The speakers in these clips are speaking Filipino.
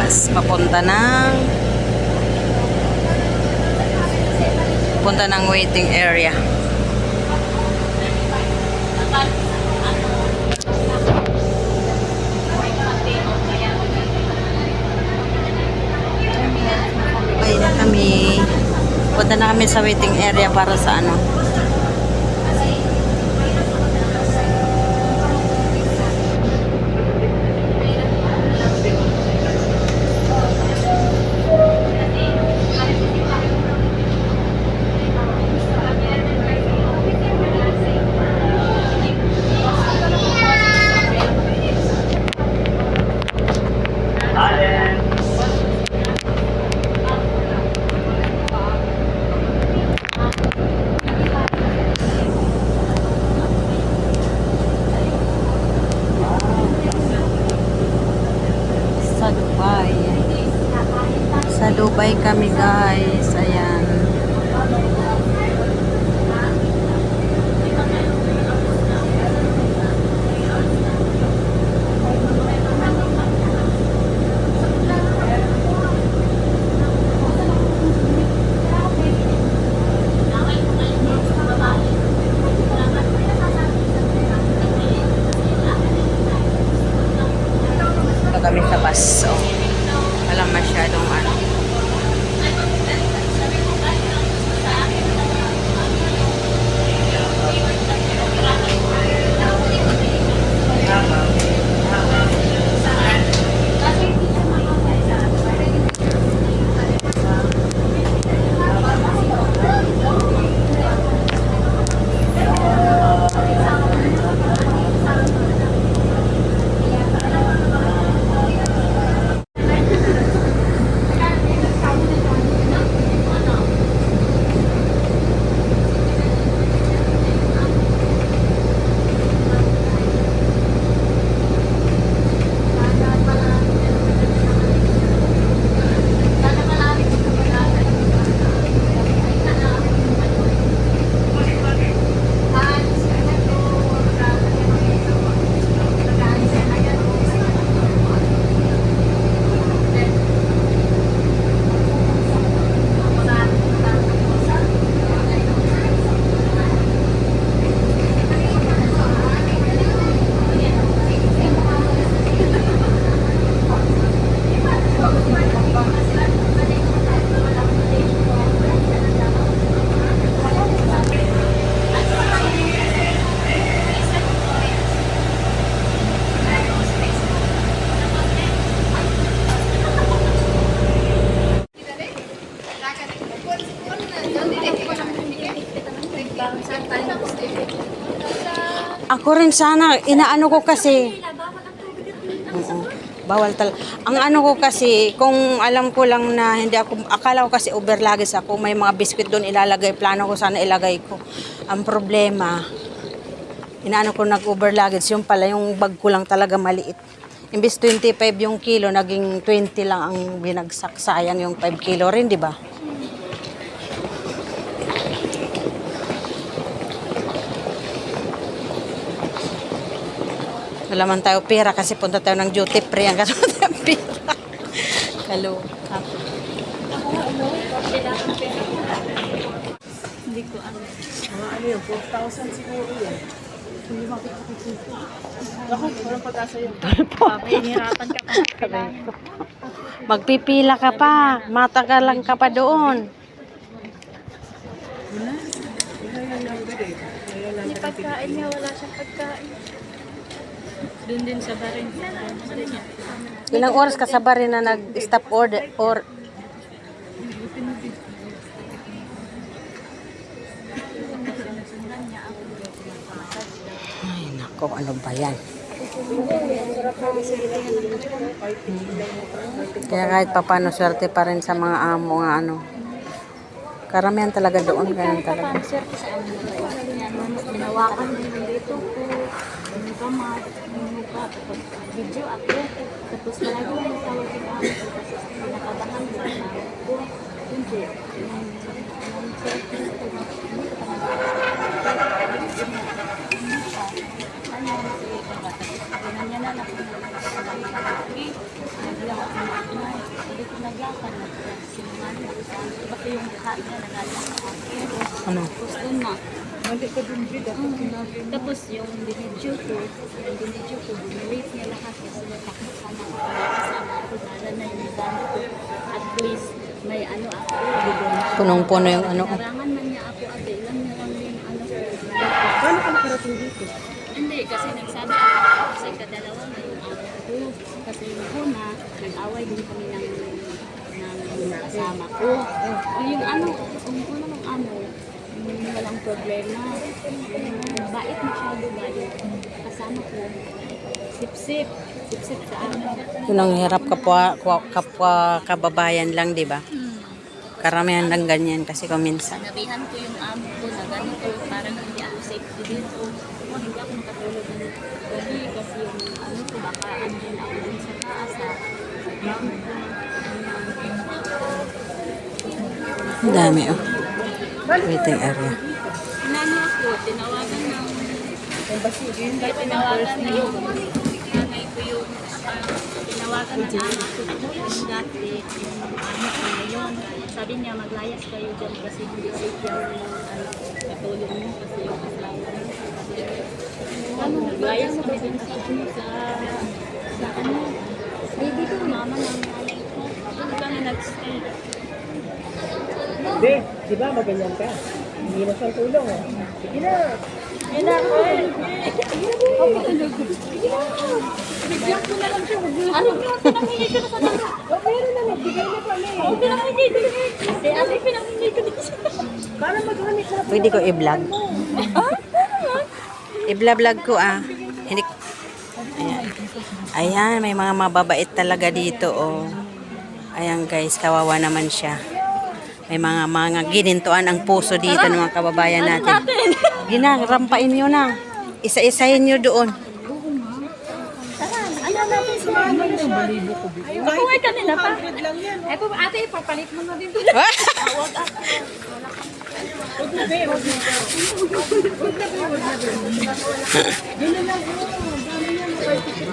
bus papunta ng waiting area. Ay na kami. Punta na kami sa waiting area para sa ano. Sa Dubai. Sa Dubai kami guys. Ayan. Ito kami sa bus. So, walang masyadong ano. Ako rin sana, inaano ko kasi. Oo, bawal talaga. Ang ano ko kasi, kung alam ko lang na hindi ako, akala ko kasi overluggage ako, may mga biskwit doon ilalagay, plano ko sana ilagay ko. Ang problema, inaano ko nag-overluggage, yung pala, yung bag ko lang talaga maliit. Imbis 25 yung kilo, naging 20 lang ang binagsak. Sayang yung 5 kilo rin, di ba? Wala man tayo pera kasi punta tayo ng duty free. Ang kasunod ng pera. Kaloka. Hindi ko ano. Ano yun? 4,000 siguro yan. Hindi makikita. Ako, walang pag-asa yun. Papahihirapan ka pa. Magpipila ka pa. Matagalan ka pa doon. Hindi pagkain niya, wala siyang pagkain. Doon din sa barin. Ilang oras ka sa barin na nag-stop order or ay nako, ano ba yan? Kaya kahit papano swerte pa rin sa mga amo nga ano. Karamihan talaga doon, ganun talaga. Binawakan din dito po. Yung kamay, yung mukha, tapos video ako. Tapos malagi yung tawag yung ako. Tapos pinakabahan ko na ako. Hindi. Ganyan na lang. naglakad na sinungaling ako sa akin. Basta yung kain niya nagalang sa akin. Ano? Tapos doon na. Tapos yung binidyo ko, binirate niya lahat kasi natakot sama ko kasama ako para na yung gano ko. At least may ano ako. Punong-puno yung ano. Narangan man niya ako ate, ilan na lang yung ano ko. Paano ka nakarating dito? Hindi, kasi nagsabi ako sa kadalawa na yung amo ko. Kasi yung una, nag-away din kami ng kasama ko. Yung ano, yung una ng amo, walang problema. Bait masyado ba yung kasama ko. Sip-sip. Sip-sip sa amo. Yun ang hirap kapwa kababayan lang, di ba? Karamihan lang ganyan kasi kung minsan. Sanabihan ko yung amo ko na ganito, parang hindi ako safety dito. Hindi ako makatulog ng gabi kasi yung ano ko, baka andun ako dun sa taas sa ground ko. Ang dami, oh. Waiting area. Inano ako, tinawagan ng tinawagan na yung nanay ko yung tinawagan ng ama ko yung dati yung ano ko ngayon. Sabi niya maglayas kayo dyan kasi hindi safe yan yung katulong mo kasi yung kasama mo. Ano, maglayas kami dun sa ano. Baby ko, mama ng nanay ko. Doon kami nag-stay. Hindi, di ba maganyan ka? Hindi na siyang tulong. Oh. Sige na. Ayun na ako eh. Bigyan ko na lang siya. Ano nga, pinanghingi ko na sa dala. Oh, meron na, nagbigay na kami. Oo, pinanghingi ko na. Kasi ate, pinanghingi ko na siya. Para maghanip na. Pwede ko i-vlog. I-vlog ko, ah. Hindi. Ayan. Ayan, may mga mababait talaga dito, oh. Ayan, guys, kawawa naman siya. May mga ginintuan ang puso dito ng mga kababayan natin. Gina, rampain nyo na. Isa-isahin nyo doon. Ano natin si mama na siya? Makuhay kanina pa. lang yan. Eh, ate, ipapalit mo na din to.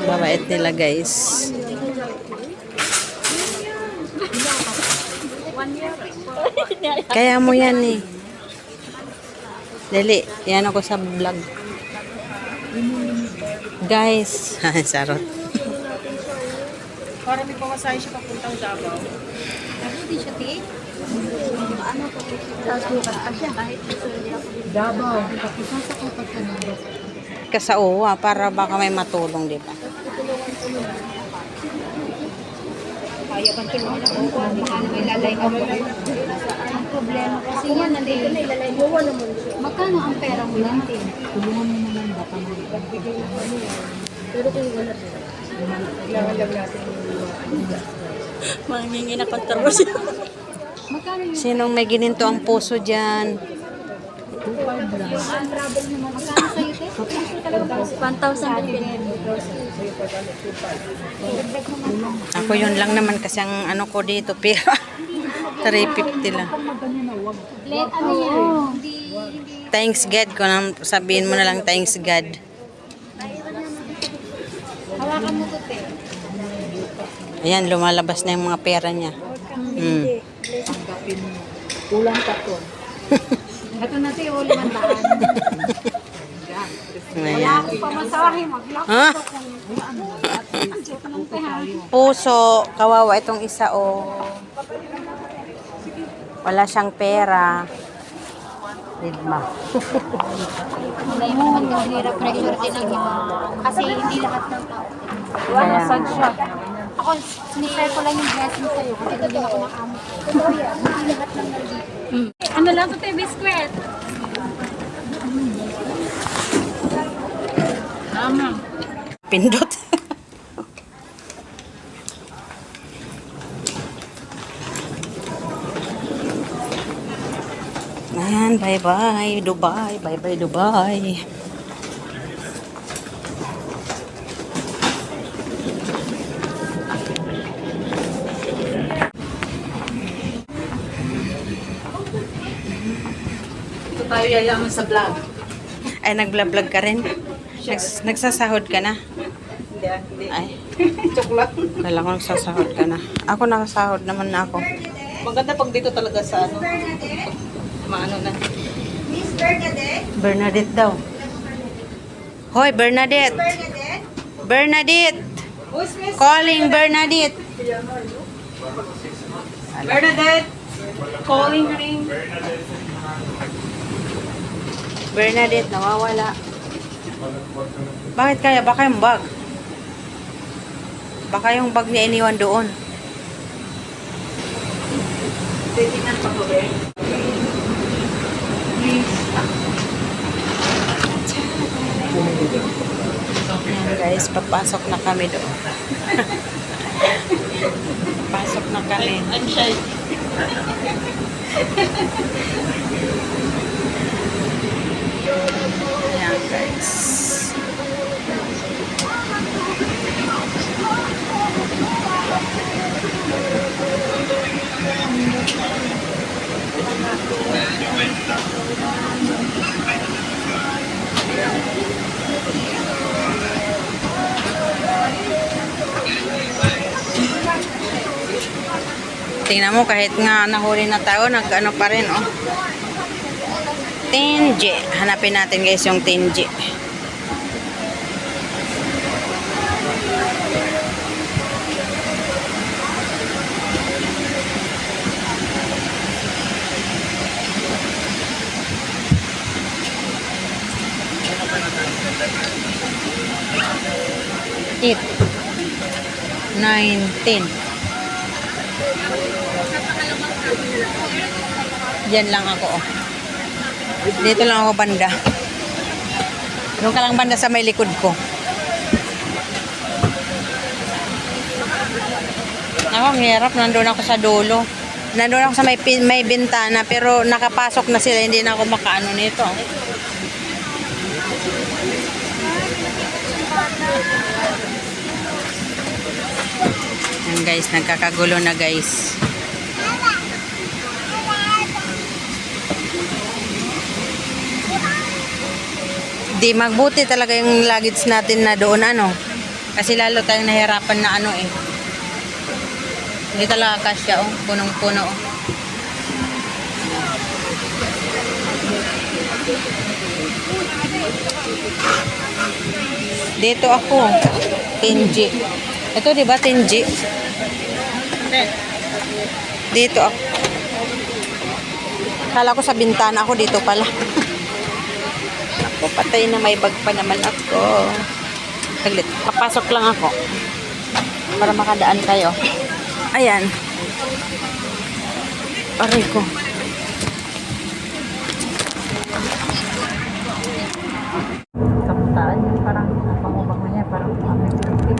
Mabait nila, guys. 1 year. Kaya mo yan, eh. Dali, yan ako sa vlog. Guys, sarot. Para may pamasahe siya papuntang Davao. Hindi siya, ti? Ano po? Sasukat pa siya. Kahit hindi ako. Davao. Tapos sasakupat ka na. Kasauwa para baka may matulong, di ba? Kaya bang tulungan ako kung paano may lalay ka mo? Ang problema kasi yan, nandito na ilalay mo. Magkano ang pera mo yan, te? Tulungan mo naman baka may pagbigay ng ano. Pero kung wala kailangan lang natin Mangingi na controversy. Magkano yung Sinong may gininto ang puso dyan? ang travel naman? Magkano sa'yo, te? 1,000 din. Ako yun lang naman kasi ang ano ko dito, pera. 350 lang. Let, ano yan? Hindi. Thanks God. Kung sabihin mo na lang thanks God. Hawakan mo to, te. Ayan, lumalabas na yung mga pera niya. tanggapin mo. Kulang pa to. Ito na, te, o 500. Ayan. Pamasahe, maglak. Ha? Puso, kawawa itong isa, oh. Wala siyang pera. Lidma. Hindi mo naman kahirap pressure din ang iba. Kasi hindi lahat ng tao. Kaya, Ako, sinishare ko lang yung blessing sa'yo kasi hindi ako nakamo. Totoo yan, hindi lahat ng nandito. Ano lang ito, biskwit? Tama. pindot. Ayan, bye-bye, Dubai. Bye-bye, Dubai. Ito tayo yayaman sa vlog. Ay, nag-vlog ka rin? Nagsasahod ka na? ah. Hindi. Ay, Joke lang. kailangan ko nagsasahod ka na. Ako nakasahod naman na ako. Maganda pag dito talaga sa ano. Maano na. Bernadette daw. Hoy, Bernadette. Bernadette. Who's Miss Calling Bernadette. Bernadette? Calling ring. Bernadette, nawawala. Bakit kaya? Baka yung bag. Baka yung bag niya iniwan doon. Titingnan pa ko ba? Ayan guys, papasok na kami doon. Pasok na kami. I'm shy. Ayan guys. Tingnan mo, kahit nga nahuli na tayo, nag-ano pa rin, oh. Tenji. Hanapin natin guys yung Tenji. Eight. 19. Diyan lang ako, oh. Dito lang ako banda. Doon ka lang banda sa may likod ko. Ako, ang hirap. Nandun ako sa dulo. Nandun ako sa may bintana, pero nakapasok na sila. Hindi na ako makaano nito. Yan guys, nagkakagulo na guys. Di magbuti talaga yung luggage natin na doon ano. Kasi lalo tayong nahirapan na ano eh. Hindi talaga kasya oh, punong-puno oh. Dito ako, Tenji. Ito 'di ba Tenji? Dito ako. Kala ko sa bintana ako, dito pala. Ako, patay na, may bag pa naman ako. Saglit, papasok lang ako. Para makadaan tayo. Ayan. Aray ko. Kamutaan yung parang pangubag mo niya. Parang kami Pilipin.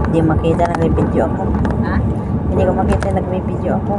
Hindi makita, nag-video ako. Ha? Hindi ko makita, nag-video ako.